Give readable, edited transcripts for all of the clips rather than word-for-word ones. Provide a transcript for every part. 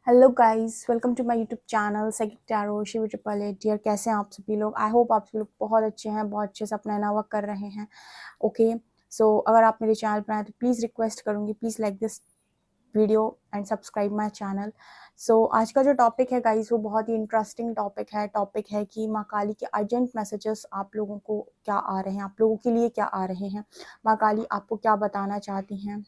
Hello guys, welcome to my YouTube channel सेकिक tarot Shiv 888 dear. कैसे हैं आप सभी लोग? आई होप आप सभी लोग बहुत अच्छे हैं, बहुत अच्छे से अपना नया वर्क कर रहे हैं। ओके, सो अगर आप मेरे चैनल पर आए तो प्लीज़ रिक्वेस्ट करूँगी, please like this video and subscribe my channel. So आज का जो टॉपिक है गाइस, वो बहुत ही इंटरेस्टिंग टॉपिक है कि माँ काली के अर्जेंट मैसेजेस आप लोगों को क्या आ रहे हैं, आप लोगों के लिए क्या आ रहे हैं, माँ काली आपको क्या बताना चाहती हैं,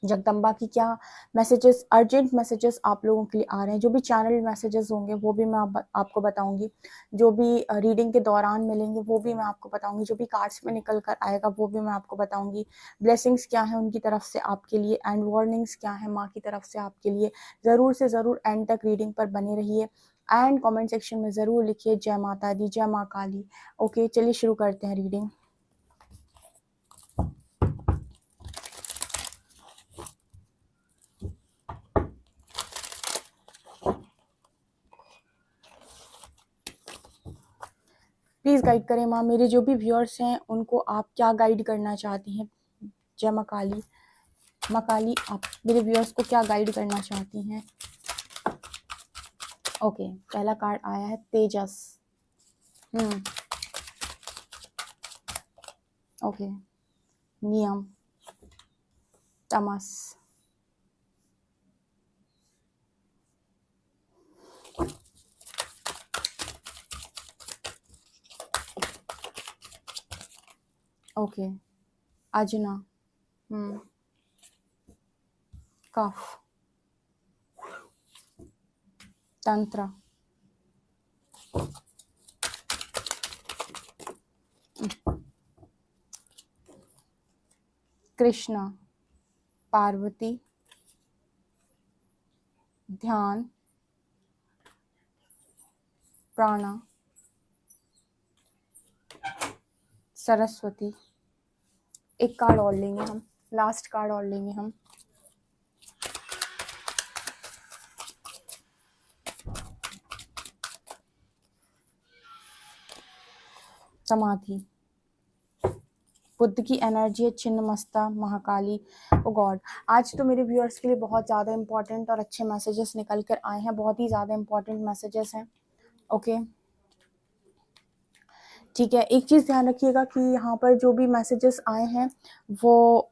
जगदम्बा की क्या मैसेजेस, अर्जेंट मैसेजेस आप लोगों के लिए आ रहे हैं। जो भी चैनल मैसेजेस होंगे वो भी मैं आपको बताऊंगी, जो भी रीडिंग के दौरान मिलेंगे वो भी मैं आपको बताऊंगी, जो भी कार्ड्स में निकल कर आएगा वो भी मैं आपको बताऊंगी। ब्लेसिंग्स क्या है उनकी तरफ से आपके लिए एंड वार्निंग्स क्या है माँ की तरफ से आपके लिए। ज़रूर से ज़रूर एंड तक रीडिंग पर बने रहिए एंड कॉमेंट सेक्शन में ज़रूर लिखिए जय माता दी, जय माँ काली। ओके, चलिए शुरू करते हैं रीडिंग। प्लीज़ गाइड करें माँ, मेरे जो भी व्यूअर्स हैं उनको आप क्या गाइड करना चाहती हैं। जय माँ काली, माँ काली आप मेरे व्यूअर्स को क्या गाइड करना चाहती हैं। ओके, पहला कार्ड आया है तेजस। ओके, नियम, तमस, ओके, अजना, कफ, तंत्र, कृष्णा, पार्वती, ध्यान, प्राणा, सरस्वती। एक कार्ड और लेंगे हम, लास्ट कार्ड और लेंगे हम। समाधि, बुद्ध की एनर्जी है, छिन्नमस्ता, महाकाली। ओ गॉड, आज तो मेरे व्यूअर्स के लिए बहुत ज़्यादा इंपॉर्टेंट और अच्छे मैसेजेस निकल कर आए हैं, बहुत ही ज़्यादा इंपॉर्टेंट मैसेजेस हैं। ओके, ठीक है, एक चीज़ ध्यान रखिएगा कि यहाँ पर जो भी मैसेजेस आए हैं वो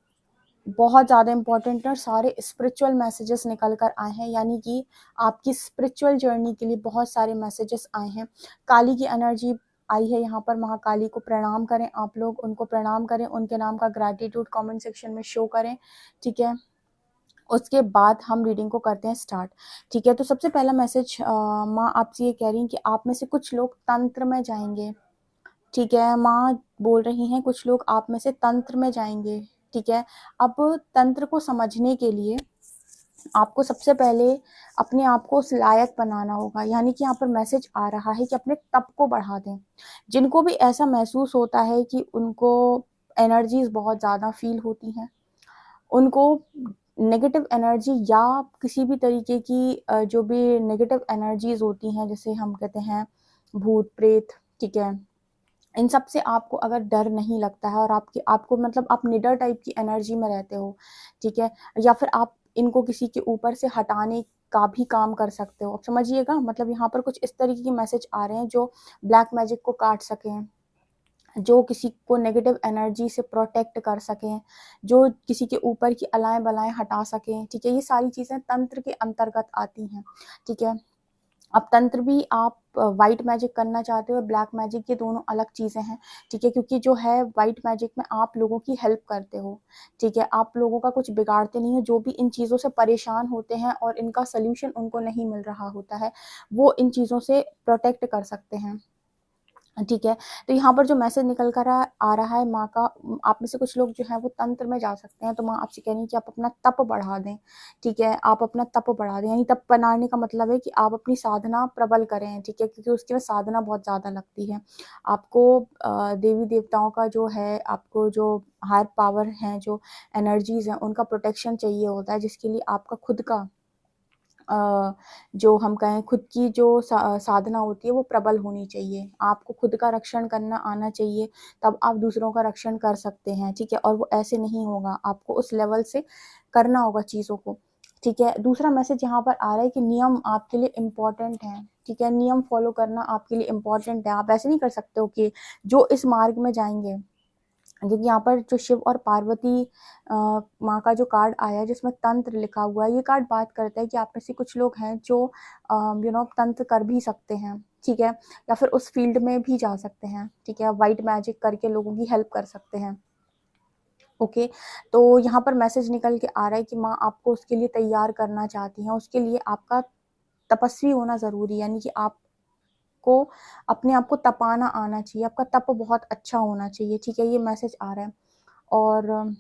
बहुत ज़्यादा इंपॉर्टेंट है और सारे स्पिरिचुअल मैसेजेस निकल कर आए हैं, यानी कि आपकी स्पिरिचुअल जर्नी के लिए बहुत सारे मैसेजेस आए हैं। काली की एनर्जी आई है यहाँ पर, महाकाली को प्रणाम करें आप लोग, उनको प्रणाम करें, उनके नाम का ग्रैटिट्यूड कमेंट सेक्शन में शो करें। ठीक है, उसके बाद हम रीडिंग को करते हैं स्टार्ट। ठीक है, तो सबसे पहला मैसेज माँ आपसे ये कह रही हैं कि आप में से कुछ लोग तंत्र में जाएंगे। ठीक है, माँ बोल रही हैं कुछ लोग आप में से तंत्र में जाएंगे। ठीक है, अब तंत्र को समझने के लिए आपको सबसे पहले अपने आप को उस लायक बनाना होगा, यानी कि यहाँ पर मैसेज आ रहा है कि अपने तप को बढ़ा दें। जिनको भी ऐसा महसूस होता है कि उनको एनर्जीज बहुत ज़्यादा फील होती हैं, उनको नेगेटिव एनर्जी या किसी भी तरीके की जो भी नेगेटिव एनर्जीज होती हैं, जैसे हम कहते हैं भूत प्रेत, ठीक है, इन सब से आपको अगर डर नहीं लगता है और आपको मतलब आप निडर टाइप की एनर्जी में रहते हो, ठीक है, या फिर आप इनको किसी के ऊपर से हटाने का भी काम कर सकते हो। अब समझिएगा, मतलब यहाँ पर कुछ इस तरीके के मैसेज आ रहे हैं जो ब्लैक मैजिक को काट सकें, जो किसी को नेगेटिव एनर्जी से प्रोटेक्ट कर सकें, जो किसी के ऊपर की अलाएं बलाएं हटा सकें। ठीक है, ये सारी चीज़ें तंत्र के अंतर्गत आती हैं। ठीक है, अब तंत्र भी आप वाइट मैजिक करना चाहते हो, ब्लैक मैजिक, ये दोनों अलग चीज़ें हैं। ठीक है, क्योंकि जो है वाइट मैजिक में आप लोगों की हेल्प करते हो। ठीक है, आप लोगों का कुछ बिगाड़ते नहीं हो, जो भी इन चीज़ों से परेशान होते हैं और इनका सल्यूशन उनको नहीं मिल रहा होता है, वो इन चीज़ों से प्रोटेक्ट कर सकते हैं। ठीक है, तो यहाँ पर जो मैसेज निकल कर आ रहा है माँ का, आप में से कुछ लोग जो है वो तंत्र में जा सकते हैं। तो माँ आपसे कह रही है कि आप अपना तप बढ़ा दें। ठीक है, आप अपना तप बढ़ा दें, यानी तप बनाने का मतलब है कि आप अपनी साधना प्रबल करें। ठीक है, क्योंकि उसके में साधना बहुत ज़्यादा लगती है। आपको देवी देवताओं का जो है, आपको जो हायर पावर हैं, जो एनर्जीज हैं, उनका प्रोटेक्शन चाहिए होता है, जिसके लिए आपका खुद का जो हम कहें खुद की जो साधना होती है वो प्रबल होनी चाहिए। आपको खुद का रक्षण करना आना चाहिए, तब आप दूसरों का रक्षण कर सकते हैं। ठीक है, और वो ऐसे नहीं होगा, आपको उस लेवल से करना होगा चीज़ों को। ठीक है। दूसरा मैसेज यहाँ पर आ रहा है कि नियम आपके लिए इम्पोर्टेंट है। ठीक है, नियम फॉलो करना आपके लिए इम्पोर्टेंट है। आप ऐसे नहीं कर सकते हो कि जो इस मार्ग में जाएंगे, क्योंकि यहाँ पर जो शिव और पार्वती माँ का जो कार्ड आया है जिसमें तंत्र लिखा हुआ है, ये कार्ड बात करता है कि आप में से कुछ लोग हैं जो तंत्र कर भी सकते हैं। ठीक है, या फिर उस फील्ड में भी जा सकते हैं। ठीक है, वाइट मैजिक करके लोगों की हेल्प कर सकते हैं। ओके, तो यहाँ पर मैसेज निकल के आ रहा है कि माँ आपको उसके लिए तैयार करना चाहती हैं। उसके लिए आपका तपस्वी होना ज़रूरी है, यानी कि आपको अपने आप को तपाना आना चाहिए, आपका तप बहुत अच्छा होना चाहिए। ठीक है, ये मैसेज आ रहा है। और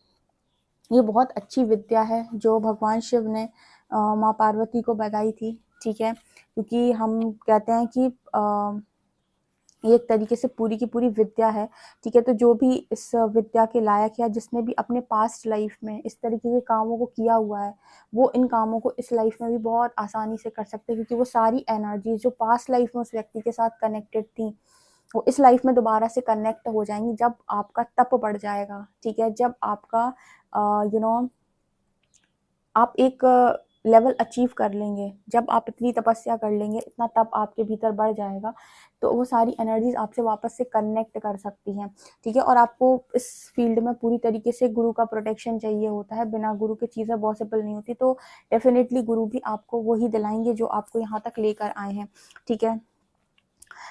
ये बहुत अच्छी विद्या है जो भगवान शिव ने माँ पार्वती को बताई थी। ठीक है, क्योंकि हम कहते हैं कि ये एक तरीके से पूरी की पूरी विद्या है। ठीक है, तो जो भी इस विद्या के लायक है, जिसने भी अपने पास्ट लाइफ में इस तरीके के कामों को किया हुआ है, वो इन कामों को इस लाइफ में भी बहुत आसानी से कर सकते हैं, क्योंकि वो सारी एनर्जी जो पास्ट लाइफ में उस व्यक्ति के साथ कनेक्टेड थी, वो इस लाइफ में दोबारा से कनेक्ट हो जाएंगी जब आपका तप बढ़ जाएगा। ठीक है, जब आपका यू नो आप एक लेवल अचीव कर लेंगे, जब आप इतनी तपस्या कर लेंगे, इतना तप आपके भीतर बढ़ जाएगा, तो वो सारी एनर्जीज आपसे वापस से कनेक्ट कर सकती हैं। ठीक है, और आपको इस फील्ड में पूरी तरीके से गुरु का प्रोटेक्शन चाहिए होता है। बिना गुरु की चीज़ें पॉसिबल नहीं होती, तो डेफिनेटली गुरु भी आपको वही दिलाएंगे जो आपको यहाँ तक लेकर आए हैं। ठीक है,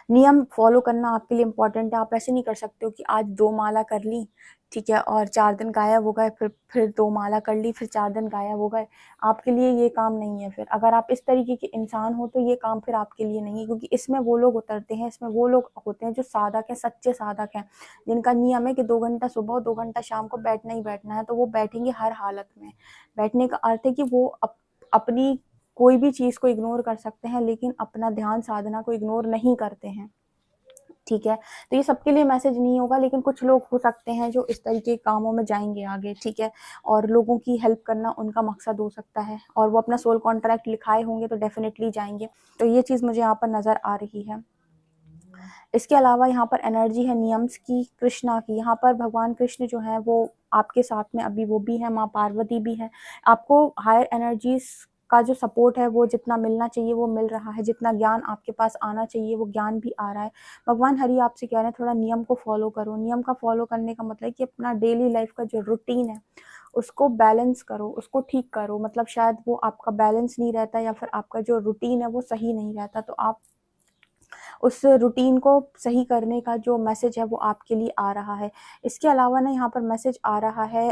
नियम फॉलो करना आपके लिए इम्पोर्टेंट है। आप ऐसे नहीं कर सकते हो कि आज 2 माला कर ली, ठीक है, और 4 दिन गायब हो गए, फिर 2 माला कर ली, फिर 4 दिन गायब हो गए। आपके लिए ये काम नहीं है। फिर अगर आप इस तरीके के इंसान हो तो ये काम फिर आपके लिए नहीं है, क्योंकि इसमें वो लोग उतरते हैं, इसमें वो लोग होते हैं जो साधक हैं, सच्चे साधक हैं, जिनका नियम है कि 2 घंटा सुबह और 2 घंटा शाम को बैठना ही बैठना है, तो वो बैठेंगे हर हालत में। बैठने का अर्थ है कि वो अपनी कोई भी चीज़ को इग्नोर कर सकते हैं, लेकिन अपना ध्यान साधना को इग्नोर नहीं करते हैं। ठीक है, तो ये सबके लिए मैसेज नहीं होगा, लेकिन कुछ लोग हो सकते हैं जो इस तरीके के कामों में जाएंगे आगे। ठीक है, और लोगों की हेल्प करना उनका मकसद हो सकता है, और वो अपना सोल कॉन्ट्रैक्ट लिखाए होंगे तो डेफिनेटली जाएंगे। तो ये चीज़ मुझे यहाँ पर नज़र आ रही है। इसके अलावा यहाँ पर एनर्जी है नियम्स की, कृष्णा की। यहाँ पर भगवान कृष्ण जो है वो आपके साथ में अभी वो भी है, माँ पार्वती भी है। आपको हायर एनर्जीज का जो सपोर्ट है वो जितना मिलना चाहिए वो मिल रहा है, जितना ज्ञान आपके पास आना चाहिए वो ज्ञान भी आ रहा है। भगवान हरि आपसे कह रहे हैं थोड़ा नियम को फॉलो करो। नियम का फॉलो करने का मतलब है कि अपना डेली लाइफ का जो रूटीन है उसको बैलेंस करो, उसको ठीक करो। मतलब शायद वो आपका बैलेंस नहीं रहता, या फिर आपका जो रूटीन है वो सही नहीं रहता, तो आप उस रूटीन को सही करने का जो मैसेज है वो आपके लिए आ रहा है। इसके अलावा ना यहाँ पर मैसेज आ रहा है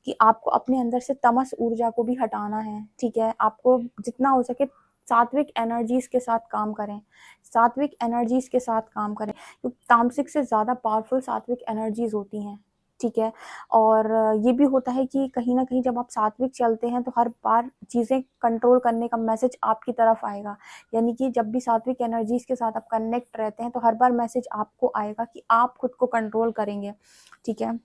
कि आपको अपने अंदर से तमस ऊर्जा को भी हटाना है। ठीक है, आपको जितना हो सके सात्विक एनर्जीज के साथ काम करें, सात्विक एनर्जीज के साथ काम करें, क्योंकि तामसिक से ज़्यादा पावरफुल सात्विक एनर्जीज होती हैं। ठीक है, और ये भी होता है कि कहीं ना कहीं जब आप सात्विक चलते हैं तो हर बार चीज़ें कंट्रोल करने का मैसेज आपकी तरफ आएगा। यानी कि जब भी सात्विक एनर्जीज के साथ आप कनेक्ट रहते हैं तो हर बार मैसेज आपको आएगा कि आप खुद को कंट्रोल करेंगे। ठीक है,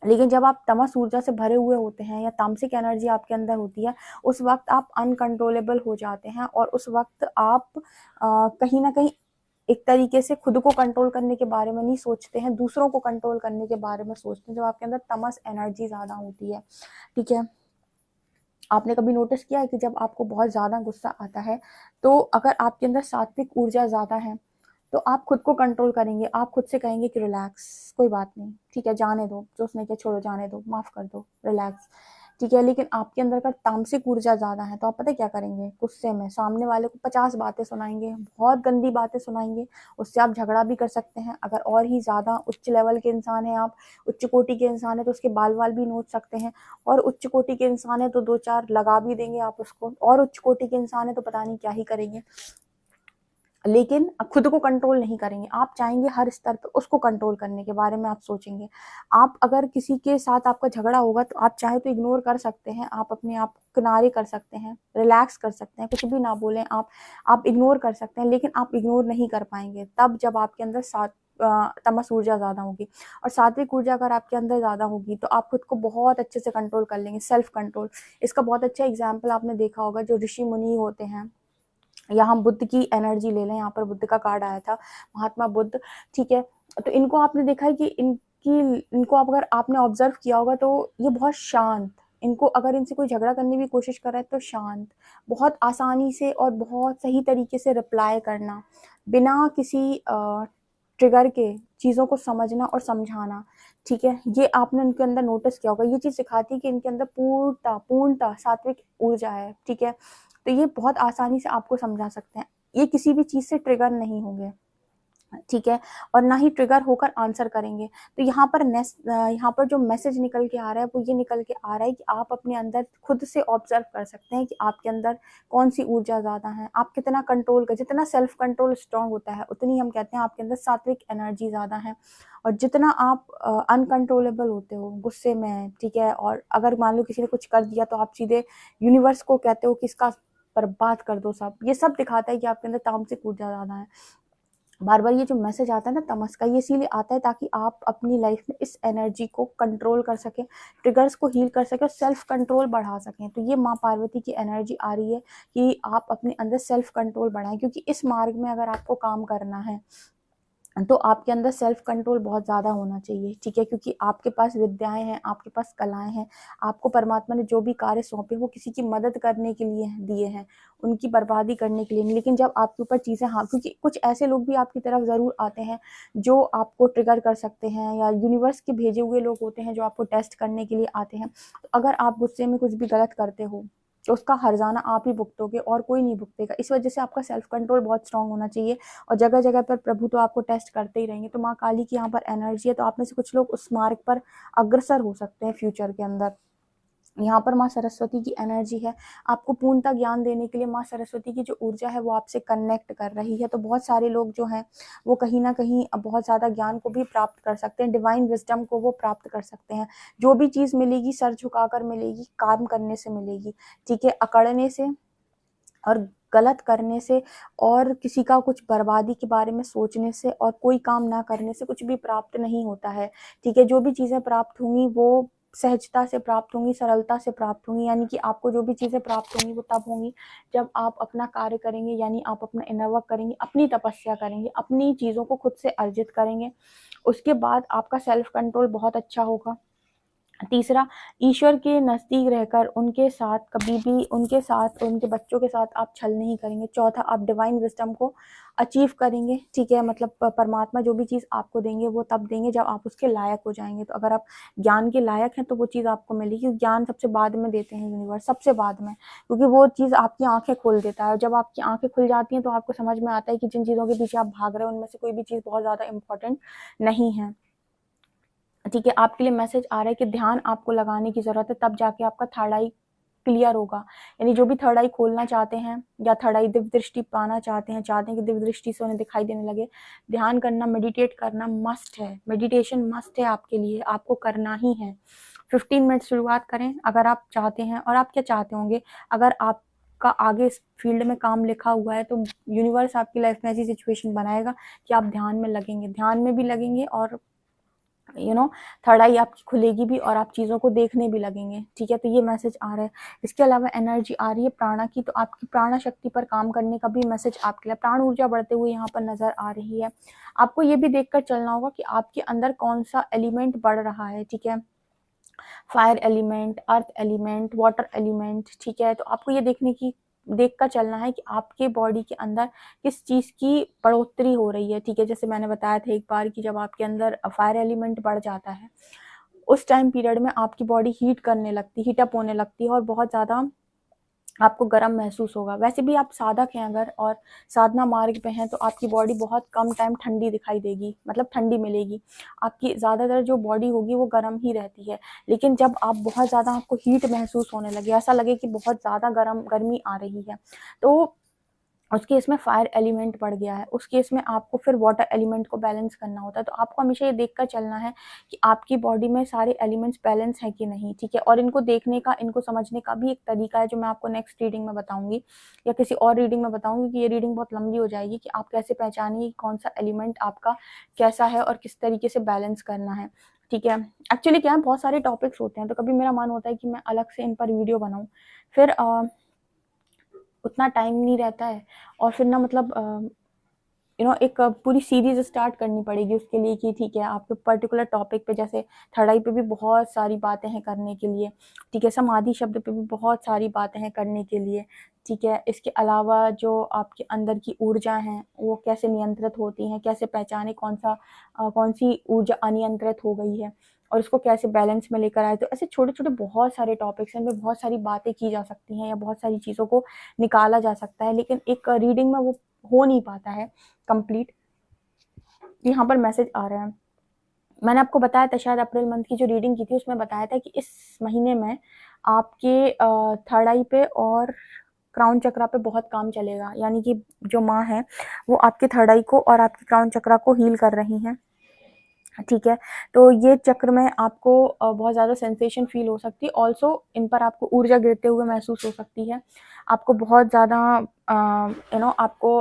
लेकिन जब आप तमस ऊर्जा से भरे हुए होते हैं या तामसिक एनर्जी आपके अंदर होती है, उस वक्त आप अनकंट्रोलेबल हो जाते हैं, और उस वक्त आप कहीं ना कहीं एक तरीके से खुद को कंट्रोल करने के बारे में नहीं सोचते हैं, दूसरों को कंट्रोल करने के बारे में सोचते हैं, जब आपके अंदर तमस एनर्जी ज़्यादा होती है। ठीक है, आपने कभी नोटिस किया है कि जब आपको बहुत ज़्यादा गुस्सा आता है, तो अगर आपके अंदर सात्विक ऊर्जा ज़्यादा है तो आप खुद को कंट्रोल करेंगे, आप खुद से कहेंगे कि रिलैक्स, कोई बात नहीं, ठीक है, जाने दो, जो उसने किया छोड़ो, जाने दो, माफ़ कर दो, रिलैक्स। ठीक है, लेकिन आपके अंदर का तामसिक ऊर्जा ज़्यादा है तो आप पता है क्या करेंगे, गुस्से में सामने वाले को 50 बातें सुनाएंगे, बहुत गंदी बातें सुनाएंगे, उससे आप झगड़ा भी कर सकते हैं। अगर और ही ज़्यादा उच्च लेवल के इंसान हैं आप, उच्च कोटि के इंसान है, तो उसके बाल वाल भी नोच सकते हैं, और उच्च कोटि के इंसान है तो 2-4 लगा भी देंगे आप उसको, और उच्च कोटि के इंसान है तो पता नहीं क्या ही करेंगे, लेकिन खुद को कंट्रोल नहीं करेंगे। आप चाहेंगे हर स्तर पर उसको कंट्रोल करने के बारे में आप सोचेंगे। आप अगर किसी के साथ आपका झगड़ा होगा तो आप चाहे तो इग्नोर कर सकते हैं, आप अपने आप किनारे कर सकते हैं, रिलैक्स कर सकते हैं, कुछ भी ना बोलें, आप इग्नोर कर सकते हैं, लेकिन आप इग्नोर नहीं कर पाएंगे तब जब आपके अंदर तमस ऊर्जा ज़्यादा होगी। और सात्विक ऊर्जा अगर आपके अंदर ज़्यादा होगी तो आप खुद को बहुत अच्छे से कंट्रोल कर लेंगे, सेल्फ कंट्रोल। इसका बहुत अच्छा एग्जाम्पल आपने देखा होगा, जो ऋषि मुनि होते हैं, या हम बुद्ध की एनर्जी ले लें, यहाँ पर बुद्ध का कार्ड आया था, महात्मा बुद्ध। ठीक है, तो इनको आपने देखा है कि इनको आप अगर आपने ऑब्जर्व किया होगा तो ये बहुत शांत इनको अगर इनसे कोई झगड़ा करने की कोशिश कर रहा है तो शांत, बहुत आसानी से और बहुत सही तरीके से रिप्लाई करना, बिना किसी ट्रिगर के चीज़ों को समझना और समझाना, ठीक है। ये आपने इनके अंदर नोटिस किया होगा, ये चीज़ सिखाती है कि इनके अंदर पूर्णता सात्विक ऊर्जा है, ठीक है। तो ये बहुत आसानी से आपको समझा सकते हैं, ये किसी भी चीज़ से ट्रिगर नहीं होंगे, ठीक है, और ना ही ट्रिगर होकर आंसर करेंगे। तो यहाँ पर जो मैसेज निकल के आ रहा है वो ये निकल के आ रहा है कि आप अपने अंदर खुद से ऑब्जर्व कर सकते हैं कि आपके अंदर कौन सी ऊर्जा ज़्यादा है, आप कितना कंट्रोल कर, जितना सेल्फ कंट्रोल स्ट्रांग होता है उतनी हम कहते हैं आपके अंदर सात्विक एनर्जी ज़्यादा है। और जितना आप अनकंट्रोलेबल होते हो गुस्से में, ठीक है, और अगर मान लो किसी ने कुछ कर दिया तो आप सीधे यूनिवर्स को कहते हो कि इसका बर्बाद कर दो सब, ये सब दिखाता है कि आपके अंदर तामसिक ऊर्जा ज़्यादा है। बार बार ये जो मैसेज आता है ना तमस का, ये इसीलिए आता है ताकि आप अपनी लाइफ में इस एनर्जी को कंट्रोल कर सकें, ट्रिगर्स को हील कर सकें और सेल्फ कंट्रोल बढ़ा सकें। तो ये माँ पार्वती की एनर्जी आ रही है कि आप अपने अंदर सेल्फ कंट्रोल बढ़ाएं, क्योंकि इस मार्ग में अगर आपको काम करना है तो आपके अंदर सेल्फ कंट्रोल बहुत ज़्यादा होना चाहिए, ठीक है, क्योंकि आपके पास विद्याएं हैं, आपके पास कलाएं हैं, आपको परमात्मा ने जो भी कार्य सौंपे वो किसी की मदद करने के लिए दिए हैं, उनकी बर्बादी करने के लिए नहीं। लेकिन जब आपके ऊपर चीज़ें, हाँ, क्योंकि कुछ ऐसे लोग भी आपकी तरफ ज़रूर आते हैं जो आपको ट्रिगर कर सकते हैं, या यूनिवर्स के भेजे हुए लोग होते हैं जो आपको टेस्ट करने के लिए आते हैं। तो अगर आप गुस्से में कुछ भी गलत करते हो तो उसका हर्जाना आप ही भुगतोगे और कोई नहीं भुगतेगा। इस वजह से आपका सेल्फ कंट्रोल बहुत स्ट्रांग होना चाहिए। और जगह जगह पर प्रभु तो आपको टेस्ट करते ही रहेंगे। तो माँ काली की यहाँ पर एनर्जी है, तो आप में से कुछ लोग उस मार्ग पर अग्रसर हो सकते हैं फ्यूचर के अंदर। यहाँ पर माँ सरस्वती की एनर्जी है, आपको पूर्णता ज्ञान देने के लिए माँ सरस्वती की जो ऊर्जा है वो आपसे कनेक्ट कर रही है। तो बहुत सारे लोग जो हैं वो कहीं ना कहीं बहुत ज़्यादा ज्ञान को भी प्राप्त कर सकते हैं, डिवाइन विजडम को वो प्राप्त कर सकते हैं। जो भी चीज़ मिलेगी सर झुकाकर मिलेगी, काम करने से मिलेगी, ठीक है, अकड़ने से और गलत करने से और किसी का कुछ बर्बादी के बारे में सोचने से और कोई काम ना करने से कुछ भी प्राप्त नहीं होता है, ठीक है। जो भी चीज़ें प्राप्त होंगी वो सहजता से प्राप्त होंगी, सरलता से प्राप्त होंगी, यानी कि आपको जो भी चीज़ें प्राप्त होंगी वो तब होंगी जब आप अपना कार्य करेंगे, यानी आप अपना इनर वर्क करेंगे, अपनी तपस्या करेंगे, अपनी चीज़ों को खुद से अर्जित करेंगे। उसके बाद आपका सेल्फ कंट्रोल बहुत अच्छा होगा। तीसरा, ईश्वर के नज़दीक रहकर उनके साथ कभी भी, उनके साथ, उनके बच्चों के साथ आप छल नहीं करेंगे। चौथा, आप डिवाइन विजडम को अचीव करेंगे, ठीक है, मतलब परमात्मा जो भी चीज़ आपको देंगे वो तब देंगे जब आप उसके लायक हो जाएंगे। तो अगर आप ज्ञान के लायक हैं तो वो चीज़ आपको मिलेगी। ज्ञान सबसे बाद में देते हैं यूनिवर्स, सबसे बाद में, क्योंकि वो चीज़ आपकी आंखें खोल देता है। और जब आपकी आंखें खुल जाती हैं तो आपको समझ में आता है कि जिन चीज़ों के पीछे आप भाग रहे हैं उनमें से कोई भी चीज़ बहुत ज़्यादा इंपॉर्टेंट नहीं है, ठीक है। आपके लिए मैसेज आ रहा है कि ध्यान आपको लगाने की ज़रूरत है, तब जाके आपका थर्ड आई क्लियर होगा। यानी जो भी थर्ड आई खोलना चाहते हैं या थर्ड आई दिव्य दृष्टि पाना चाहते हैं कि दिव्य दृष्टि से उन्हें दिखाई देने लगे, ध्यान करना, मेडिटेट करना मस्ट है। मेडिटेशन मस्ट है आपके लिए, आपको करना ही है। 15 मिनट शुरुआत करें अगर आप चाहते हैं। और आप क्या चाहते होंगे, अगर आप का आगे इस फील्ड में काम लिखा हुआ है तो यूनिवर्स आपकी लाइफ में ऐसी सिचुएशन बनाएगा कि आप ध्यान में लगेंगे, ध्यान में भी लगेंगे और थर्ड आई आपकी खुलेगी भी और आप चीज़ों को देखने भी लगेंगे, ठीक है। तो ये मैसेज आ रहा है। इसके अलावा एनर्जी आ रही है प्राणा की, तो आपकी प्राणा शक्ति पर काम करने का भी मैसेज आपके लिए, प्राण ऊर्जा बढ़ते हुए यहाँ पर नजर आ रही है। आपको ये भी देखकर चलना होगा कि आपके अंदर कौन सा एलिमेंट बढ़ रहा है, ठीक है, fire element, earth element, water element, ठीक है। तो आपको ये देख कर चलना है कि आपके बॉडी के अंदर किस चीज़ की बढ़ोतरी हो रही है, ठीक है। जैसे मैंने बताया था एक बार कि जब आपके अंदर फायर एलिमेंट बढ़ जाता है उस टाइम पीरियड में आपकी बॉडी हीटअप होने लगती है और बहुत ज़्यादा आपको गर्म महसूस होगा। वैसे भी आप साधक हैं अगर और साधना मार्ग पे हैं तो आपकी बॉडी बहुत कम टाइम ठंडी दिखाई देगी, मतलब ठंडी मिलेगी। आपकी ज़्यादातर जो बॉडी होगी वो गर्म ही रहती है। लेकिन जब आप बहुत ज़्यादा आपको हीट महसूस होने लगे, ऐसा लगे कि बहुत ज़्यादा गर्मी आ रही है, तो उस केस में फायर एलिमेंट बढ़ गया है, उस केस में आपको फिर वाटर एलिमेंट को बैलेंस करना होता है। तो आपको हमेशा ये देखकर चलना है कि आपकी बॉडी में सारे एलिमेंट्स बैलेंस हैं कि नहीं, ठीक है। और इनको देखने का, इनको समझने का भी एक तरीका है जो मैं आपको नेक्स्ट रीडिंग में बताऊंगी या किसी और रीडिंग में बताऊंगी, कि ये रीडिंग बहुत लंबी हो जाएगी, कि आप कैसे पहचानिए कौन सा एलिमेंट आपका कैसा है और किस तरीके से बैलेंस करना है, ठीक है। एक्चुअली क्या है, बहुत सारे टॉपिक्स होते हैं तो कभी मेरा मन होता है कि मैं अलग से इन पर वीडियो बनाऊँ, फिर उतना टाइम नहीं रहता है और फिर ना मतलब एक पूरी सीरीज स्टार्ट करनी पड़ेगी उसके लिए कि ठीक है आपके पर्टिकुलर टॉपिक पे, जैसे थर्ड आई पे भी बहुत सारी बातें हैं करने के लिए, ठीक है, समाधि शब्द पे भी बहुत सारी बातें हैं करने के लिए, ठीक है। इसके अलावा जो आपके अंदर की ऊर्जा हैं वो कैसे नियंत्रित होती हैं, कैसे पहचाने कौन सी ऊर्जा अनियंत्रित हो गई है और उसको कैसे बैलेंस में लेकर आए। तो ऐसे छोटे छोटे बहुत सारे टॉपिक्स हैं, इनमें बहुत सारी बातें की जा सकती हैं या बहुत सारी चीज़ों को निकाला जा सकता है, लेकिन एक रीडिंग में वो हो नहीं पाता है कंप्लीट। यहाँ पर मैसेज आ रहा है, मैंने आपको बताया था शायद अप्रैल मंथ की जो रीडिंग की थी उसमें बताया था कि इस महीने में आपके थर्ड आई पे और क्राउन चक्रा पे बहुत काम चलेगा, यानी कि जो माँ है वो आपके थर्ड आई को और आपके क्राउन चक्रा को हील कर रही हैं, ठीक है। तो ये चक्र में आपको बहुत ज़्यादा सेंसेशन फील हो सकती है, ऑल्सो इन पर आपको ऊर्जा गिरते हुए महसूस हो सकती है, आपको बहुत ज़्यादा आपको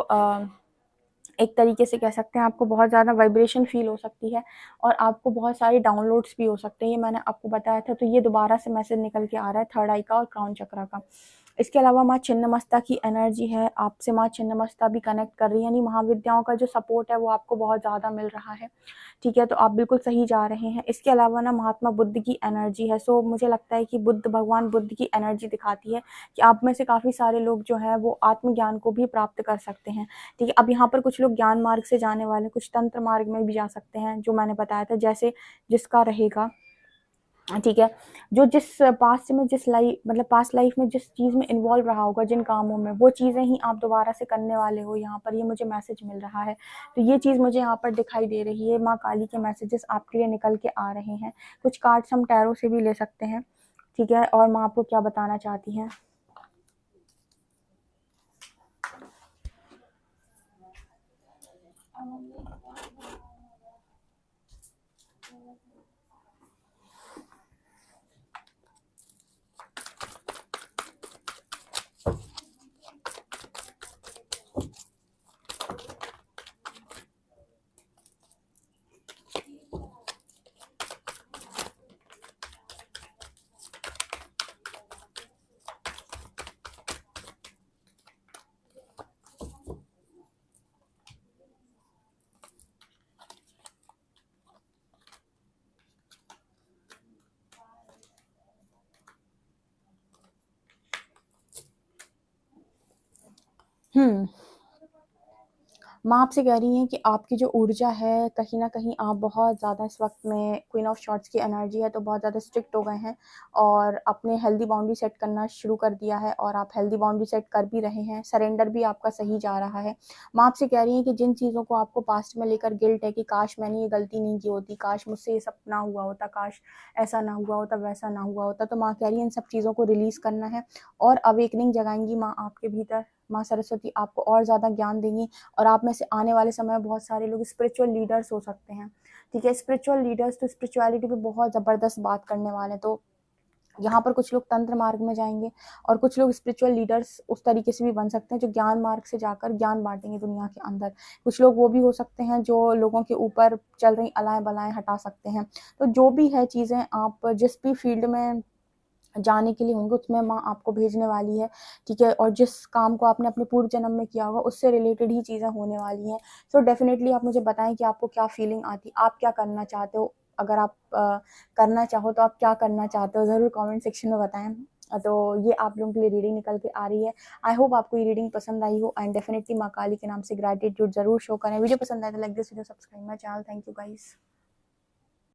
एक तरीके से कह सकते हैं आपको बहुत ज़्यादा वाइब्रेशन फील हो सकती है और आपको बहुत सारे डाउनलोड्स भी हो सकते हैं। ये मैंने आपको बताया था, तो ये दोबारा से मैसेज निकल के आ रहा है थर्ड आई का और क्राउन चक्रा का। इसके अलावा माँ छिन्नमस्ता की एनर्जी है, आपसे माँ छिन्नमस्ता भी कनेक्ट कर रही है, यानी महाविद्याओं का जो सपोर्ट है वो आपको बहुत ज़्यादा मिल रहा है, ठीक है। तो आप बिल्कुल सही जा रहे हैं। इसके अलावा ना महात्मा बुद्ध की एनर्जी है, सो मुझे लगता है कि भगवान बुद्ध की एनर्जी दिखाती है कि आप में से काफ़ी सारे लोग जो हैं वो आत्मज्ञान को भी प्राप्त कर सकते हैं, ठीक है। अब यहाँ पर कुछ लोग ज्ञान मार्ग से जाने वाले, कुछ तंत्र मार्ग में भी जा सकते हैं, जो मैंने बताया था, जैसे जिसका रहेगा, ठीक है। जो जिस पास्ट में जिस लाइफ मतलब पास्ट लाइफ में जिस चीज़ में इन्वॉल्व रहा होगा, जिन कामों में, वो चीज़ें ही आप दोबारा से करने वाले हो, यहाँ पर ये मुझे मैसेज मिल रहा है। तो ये चीज़ मुझे यहाँ पर दिखाई दे रही है, माँ काली के मैसेजेस आपके लिए निकल के आ रहे हैं। कुछ कार्ड्स हम टैरो से भी ले सकते हैं, ठीक है। और माँ आपको क्या बताना चाहती हैं। माँ आपसे कह रही हैं कि आपकी जो ऊर्जा है, कहीं न कहीं आप बहुत ज़्यादा इस वक़्त में, क्वीन ऑफ शॉर्ट्स की एनर्जी है, तो बहुत ज़्यादा स्ट्रिक्ट हो गए हैं और अपने हेल्दी बाउंड्री सेट करना शुरू कर दिया है और आप हेल्दी बाउंड्री सेट कर भी रहे हैं, सरेंडर भी आपका सही जा रहा है। माँ आपसे कह रही हैं कि जिन चीज़ों को आपको पास्ट में लेकर गिल्ट है कि काश मैंने ये गलती नहीं की होती, काश मुझसे ये सब ना हुआ होता, काश ऐसा ना हुआ होता, वैसा ना हुआ होता, तो माँ कह रही है इन सब चीज़ों को रिलीज़ करना है और अवेकनिंग जगाएँगी माँ आपके भीतर। माँ सरस्वती आपको और ज़्यादा ज्ञान देंगी और आप में से आने वाले समय में बहुत सारे लोग स्पिरिचुअल लीडर्स हो सकते हैं, ठीक है। स्पिरिचुअल लीडर्स तो स्पिरिचुअलिटी पे बहुत ज़बरदस्त बात करने वाले हैं, तो यहाँ पर कुछ लोग तंत्र मार्ग में जाएंगे और कुछ लोग स्पिरिचुअल लीडर्स उस तरीके से भी बन सकते हैं जो ज्ञान मार्ग से जाकर ज्ञान बांटेंगे दुनिया के अंदर। कुछ लोग वो भी हो सकते हैं जो लोगों के ऊपर चल रही अलाएं बलाएं हटा सकते हैं। तो जो भी है चीज़ें, आप जिस भी फील्ड में जाने के लिए होंगे उसमें माँ आपको भेजने वाली है, ठीक है। और जिस काम को आपने अपने पूर्व जन्म में किया होगा उससे रिलेटेड ही चीज़ें होने वाली हैं। सो डेफिनेटली आप मुझे बताएं कि आपको क्या फीलिंग आती है, आप क्या करना चाहते हो, अगर आप करना चाहो तो आप क्या करना चाहते हो, ज़रूर कमेंट सेक्शन में बताएं। तो ये आप लोगों के लिए रीडिंग निकल के आ रही है। आई होप आपको ये रीडिंग पसंद आई हो एंड डेफिनेटली माँ काली के नाम से ग्रैटिट्यूड जरूर शो करें। वीडियो पसंद आए तो like this video, subscribe my channel. Thank you guys.